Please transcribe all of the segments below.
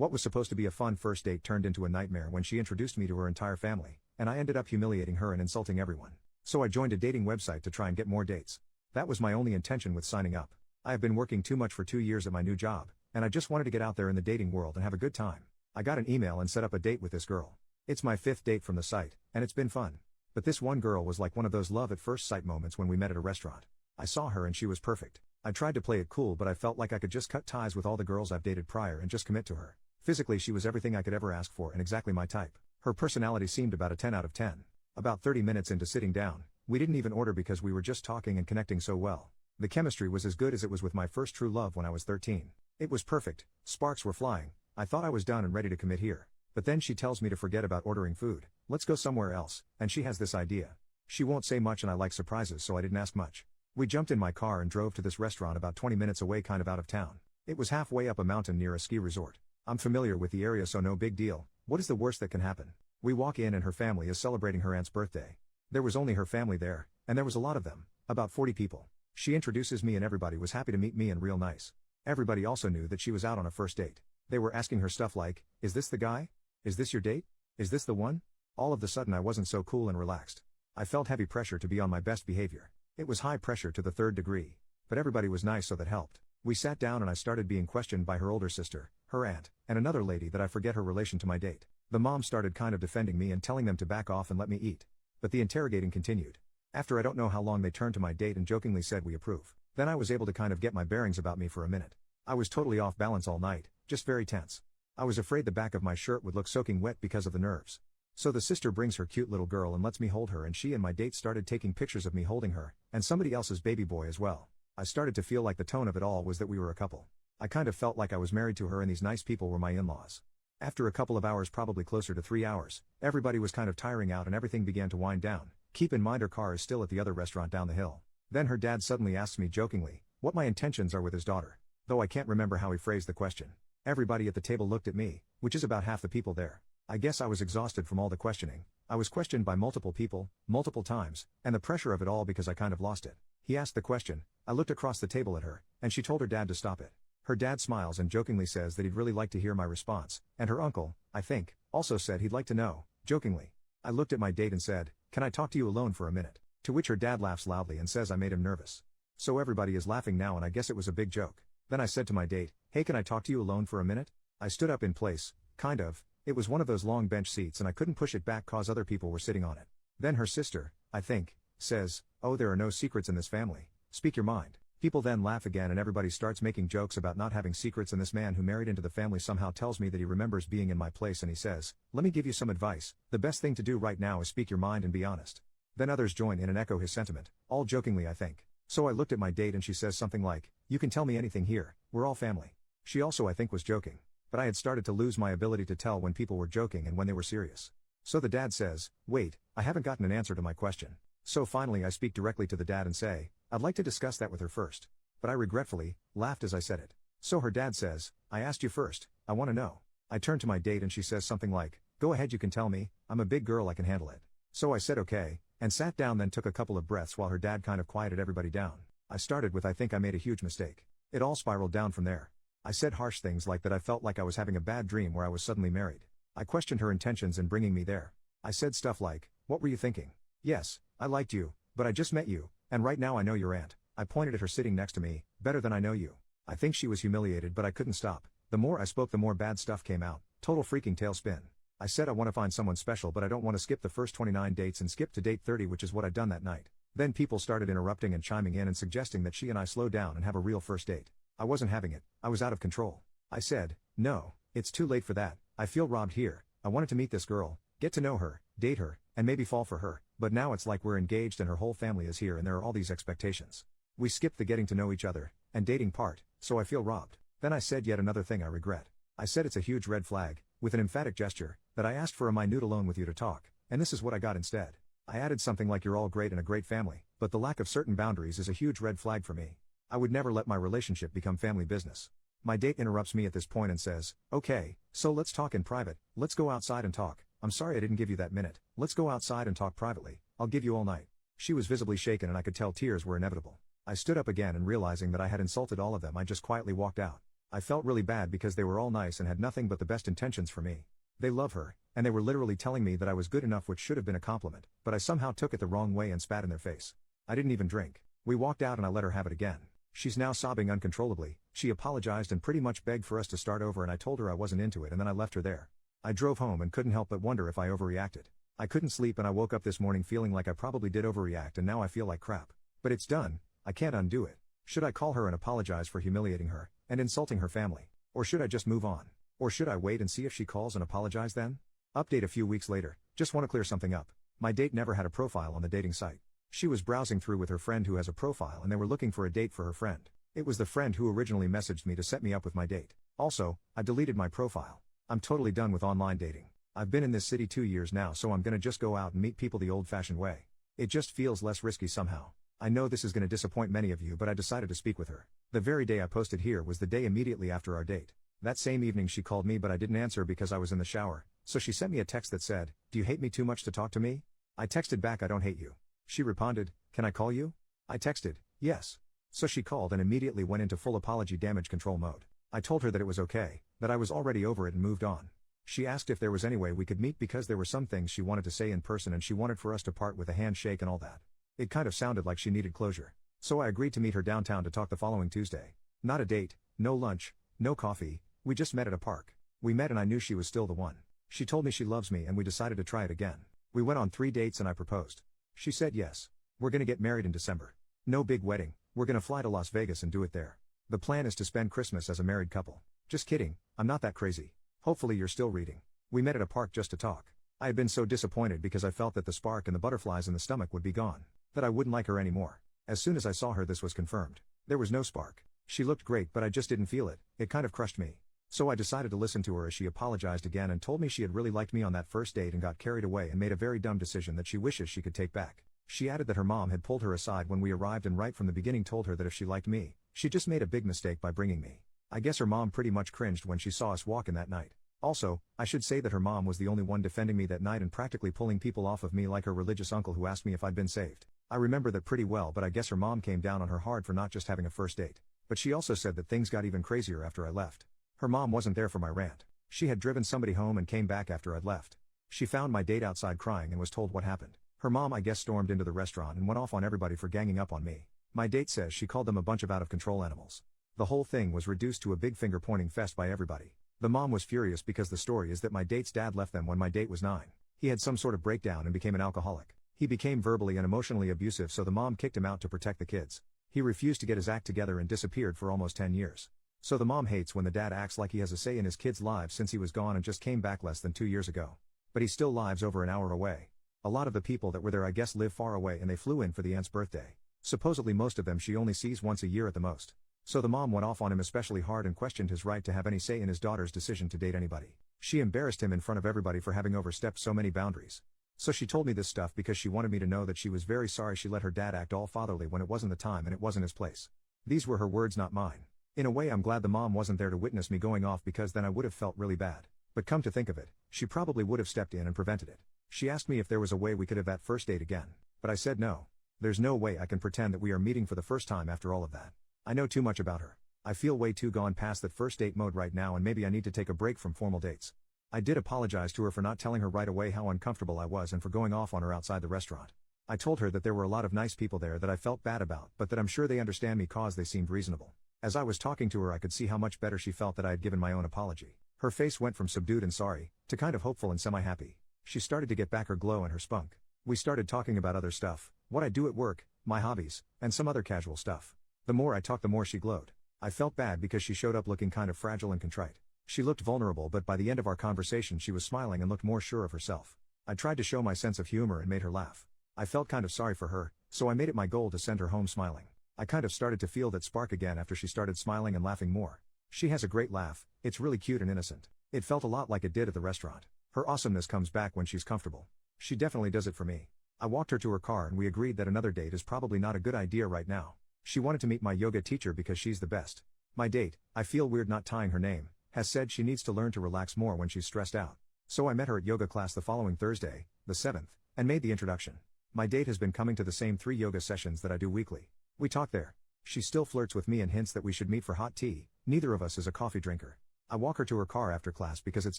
What was supposed to be a fun first date turned into a nightmare when she introduced me to her entire family, and I ended up humiliating her and insulting everyone. So I joined a dating website to try and get more dates. That was my only intention with signing up. I have been working too much for 2 years at my new job, and I just wanted to get out there in the dating world and have a good time. I got an email and set up a date with this girl. It's my 5th date from the site, and it's been fun. But this one girl was like one of those love at first sight moments when we met at a restaurant. I saw her and she was perfect. I tried to play it cool, but I felt like I could just cut ties with all the girls I've dated prior and just commit to her. Physically, she was everything I could ever ask for and exactly my type. Her personality seemed about a 10 out of 10. About 30 minutes into sitting down, we didn't even order because we were just talking and connecting so well. The chemistry was as good as it was with my first true love when I was 13. It was perfect, sparks were flying. I thought I was done and ready to commit here. But then she tells me to forget about ordering food, let's go somewhere else, and she has this idea. She won't say much and I like surprises, so I didn't ask much. We jumped in my car and drove to this restaurant about 20 minutes away, kind of out of town. It was halfway up a mountain near a ski resort. I'm familiar with the area, so no big deal. What is the worst that can happen? We walk in and her family is celebrating her aunt's birthday. There was only her family there, and there was a lot of them, about 40 people. She introduces me and everybody was happy to meet me and real nice. Everybody also knew that she was out on a first date. They were asking her stuff like, is this the guy? Is this your date? Is this the one? All of the sudden I wasn't so cool and relaxed. I felt heavy pressure to be on my best behavior. It was high pressure to the 3rd degree. But everybody was nice, so that helped. We sat down and I started being questioned by her older sister, her aunt, and another lady that I forget her relation to my date. The mom started kind of defending me and telling them to back off and let me eat. But the interrogating continued. After I don't know how long, they turned to my date and jokingly said we approve. Then I was able to kind of get my bearings about me for a minute. I was totally off balance all night, just very tense. I was afraid the back of my shirt would look soaking wet because of the nerves. So the sister brings her cute little girl and lets me hold her, and she and my date started taking pictures of me holding her, and somebody else's baby boy as well. I started to feel like the tone of it all was that we were a couple. I kind of felt like I was married to her and these nice people were my in-laws. After a couple of hours, probably closer to 3 hours, everybody was kind of tiring out and everything began to wind down. Keep in mind her car is still at the other restaurant down the hill. Then her dad suddenly asks me jokingly what my intentions are with his daughter. Though I can't remember how he phrased the question. Everybody at the table looked at me, which is about half the people there. I guess I was exhausted from all the questioning. I was questioned by multiple people, multiple times, and the pressure of it all because I kind of lost it. He asked the question, I looked across the table at her, and she told her dad to stop it. Her dad smiles and jokingly says that he'd really like to hear my response, and her uncle, I think, also said he'd like to know, jokingly. I looked at my date and said, can I talk to you alone for a minute? To which her dad laughs loudly and says I made him nervous. So everybody is laughing now and I guess it was a big joke. Then I said to my date, hey, can I talk to you alone for a minute? I stood up in place, kind of. It was one of those long bench seats and I couldn't push it back cause other people were sitting on it. Then her sister, I think, says, oh, there are no secrets in this family. Speak your mind. People then laugh again and everybody starts making jokes about not having secrets, and this man who married into the family somehow tells me that he remembers being in my place and he says, let me give you some advice. The best thing to do right now is speak your mind and be honest. Then others join in and echo his sentiment, all jokingly I think. So I looked at my date and she says something like, you can tell me anything here, we're all family. She also I think was joking. But I had started to lose my ability to tell when people were joking and when they were serious. So the dad says, wait, I haven't gotten an answer to my question. So finally I speak directly to the dad and say, I'd like to discuss that with her first. But I regretfully laughed as I said it. So her dad says, I asked you first, I want to know. I turn to my date and she says something like, go ahead, you can tell me, I'm a big girl, I can handle it. So I said okay, and sat down, then took a couple of breaths while her dad kind of quieted everybody down. I started with I think I made a huge mistake. It all spiraled down from there. I said harsh things like that I felt like I was having a bad dream where I was suddenly married. I questioned her intentions in bringing me there. I said stuff like, what were you thinking? Yes, I liked you, but I just met you, and right now I know your aunt. I pointed at her sitting next to me, better than I know you. I think she was humiliated, but I couldn't stop. The more I spoke, the more bad stuff came out. Total freaking tailspin. I said I want to find someone special, but I don't want to skip the first 29 dates and skip to date 30, which is what I'd done that night. Then people started interrupting and chiming in and suggesting that she and I slow down and have a real first date. I wasn't having it. I was out of control. I said, no, it's too late for that. I feel robbed here. I wanted to meet this girl, get to know her, date her, and maybe fall for her, but now it's like we're engaged and her whole family is here and there are all these expectations. We skipped the getting to know each other and dating part, so I feel robbed. Then I said yet another thing I regret. I said it's a huge red flag, with an emphatic gesture, that I asked for a minute alone with you to talk, and this is what I got instead. I added something like you're all great and a great family, but the lack of certain boundaries is a huge red flag for me. I would never let my relationship become family business. My date interrupts me at this point and says, okay, so let's talk in private, let's go outside and talk. I'm sorry I didn't give you that minute, let's go outside and talk privately, I'll give you all night. She was visibly shaken and I could tell tears were inevitable. I stood up again and realizing that I had insulted all of them, I just quietly walked out. I felt really bad because they were all nice and had nothing but the best intentions for me. They love her, and they were literally telling me that I was good enough, which should have been a compliment, but I somehow took it the wrong way and spat in their face. I didn't even drink. We walked out and I let her have it again. She's now sobbing uncontrollably. She apologized and pretty much begged for us to start over, and I told her I wasn't into it, and then I left her there. I drove home and couldn't help but wonder if I overreacted. I couldn't sleep and I woke up this morning feeling like I probably did overreact, and now I feel like crap. But it's done. I can't undo it. Should I call her and apologize for humiliating her and insulting her family? Or should I just move on? Or should I wait and see if she calls and apologize then? Update a few weeks later. Just want to clear something up. My date never had a profile on the dating site. She was browsing through with her friend who has a profile, and they were looking for a date for her friend. It was the friend who originally messaged me to set me up with my date. Also, I deleted my profile. I'm totally done with online dating. I've been in this city 2 years now, so I'm gonna just go out and meet people the old-fashioned way. It just feels less risky somehow. I know this is gonna disappoint many of you, but I decided to speak with her. The very day I posted here was the day immediately after our date. That same evening she called me, but I didn't answer because I was in the shower, so she sent me a text that said, "Do you hate me too much to talk to me?" I texted back, "I don't hate you." She responded, "Can I call you?" I texted, "Yes." So she called and immediately went into full apology damage control mode. I told her that it was okay, that I was already over it and moved on. She asked if there was any way we could meet because there were some things she wanted to say in person and she wanted for us to part with a handshake and all that. It kind of sounded like she needed closure. So I agreed to meet her downtown to talk the following Tuesday. Not a date, no lunch, no coffee, we just met at a park. We met and I knew she was still the one. She told me she loves me and we decided to try it again. We went on 3 dates and I proposed. She said yes. We're gonna get married in December. No big wedding, we're gonna fly to Las Vegas and do it there. The plan is to spend Christmas as a married couple. Just kidding, I'm not that crazy. Hopefully you're still reading. We met at a park just to talk. I had been so disappointed because I felt that the spark and the butterflies in the stomach would be gone. That I wouldn't like her anymore. As soon as I saw her, this was confirmed. There was no spark. She looked great, but I just didn't feel it. It kind of crushed me. So I decided to listen to her as she apologized again and told me she had really liked me on that first date and got carried away and made a very dumb decision that she wishes she could take back. She added that her mom had pulled her aside when we arrived and right from the beginning told her that if she liked me, she just made a big mistake by bringing me. I guess her mom pretty much cringed when she saw us walk in that night. Also, I should say that her mom was the only one defending me that night and practically pulling people off of me like her religious uncle who asked me if I'd been saved. I remember that pretty well, but I guess her mom came down on her hard for not just having a first date. But she also said that things got even crazier after I left. Her mom wasn't there for my rant. She had driven somebody home and came back after I'd left. She found my date outside crying and was told what happened. Her mom, I guess, stormed into the restaurant and went off on everybody for ganging up on me. My date says she called them a bunch of out-of-control animals. The whole thing was reduced to a big finger-pointing fest by everybody. The mom was furious because the story is that my date's dad left them when my date was 9. He had some sort of breakdown and became an alcoholic. He became verbally and emotionally abusive, so the mom kicked him out to protect the kids. He refused to get his act together and disappeared for almost 10 years. So the mom hates when the dad acts like he has a say in his kids' lives since he was gone and just came back less than 2 years ago. But he still lives over an hour away. A lot of the people that were there I guess live far away and they flew in for the aunt's birthday. Supposedly most of them she only sees once a year at the most. So the mom went off on him especially hard and questioned his right to have any say in his daughter's decision to date anybody. She embarrassed him in front of everybody for having overstepped so many boundaries. So she told me this stuff because she wanted me to know that she was very sorry she let her dad act all fatherly when it wasn't the time and it wasn't his place. These were her words, not mine. In a way I'm glad the mom wasn't there to witness me going off because then I would have felt really bad. But come to think of it, she probably would have stepped in and prevented it. She asked me if there was a way we could have that first date again. But I said no. There's no way I can pretend that we are meeting for the first time after all of that. I know too much about her. I feel way too gone past that first date mode right now and maybe I need to take a break from formal dates. I did apologize to her for not telling her right away how uncomfortable I was and for going off on her outside the restaurant. I told her that there were a lot of nice people there that I felt bad about, but that I'm sure they understand me cause they seemed reasonable. As I was talking to her I could see how much better she felt that I had given my own apology. Her face went from subdued and sorry, to kind of hopeful and semi-happy. She started to get back her glow and her spunk. We started talking about other stuff, what I do at work, my hobbies, and some other casual stuff. The more I talked the more she glowed. I felt bad because she showed up looking kind of fragile and contrite. She looked vulnerable, but by the end of our conversation she was smiling and looked more sure of herself. I tried to show my sense of humor and made her laugh. I felt kind of sorry for her, so I made it my goal to send her home smiling. I kind of started to feel that spark again after she started smiling and laughing more. She has a great laugh, it's really cute and innocent. It felt a lot like it did at the restaurant. Her awesomeness comes back when she's comfortable. She definitely does it for me. I walked her to her car and we agreed that another date is probably not a good idea right now. She wanted to meet my yoga teacher because she's the best. My date, I feel weird not tying her name, has said she needs to learn to relax more when she's stressed out. So I met her at yoga class the following Thursday, the 7th, and made the introduction. My date has been coming to the same 3 yoga sessions that I do weekly. We talked there. She still flirts with me and hints that we should meet for hot tea. Neither of us is a coffee drinker. I walk her to her car after class because it's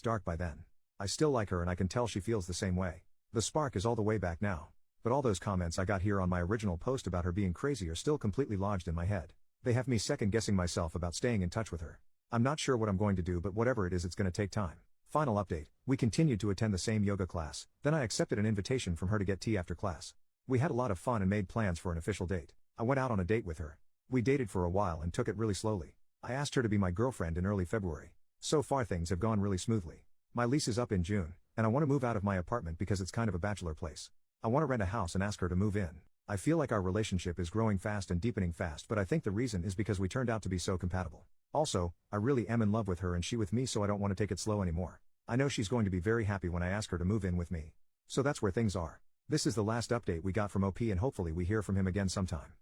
dark by then. I still like her and I can tell she feels the same way. The spark is all the way back now. But all those comments I got here on my original post about her being crazy are still completely lodged in my head. They have me second guessing myself about staying in touch with her. I'm not sure what I'm going to do, but whatever it is, it's going to take time. Final update, we continued to attend the same yoga class, then I accepted an invitation from her to get tea after class. We had a lot of fun and made plans for an official date. I went out on a date with her. We dated for a while and took it really slowly. I asked her to be my girlfriend in early February. So far things have gone really smoothly. My lease is up in June, and I want to move out of my apartment because it's kind of a bachelor place. I want to rent a house and ask her to move in. I feel like our relationship is growing fast and deepening fast, but I think the reason is because we turned out to be so compatible. Also, I really am in love with her and she with me, so I don't want to take it slow anymore. I know she's going to be very happy when I ask her to move in with me. So that's where things are. This is the last update we got from OP and hopefully we hear from him again sometime.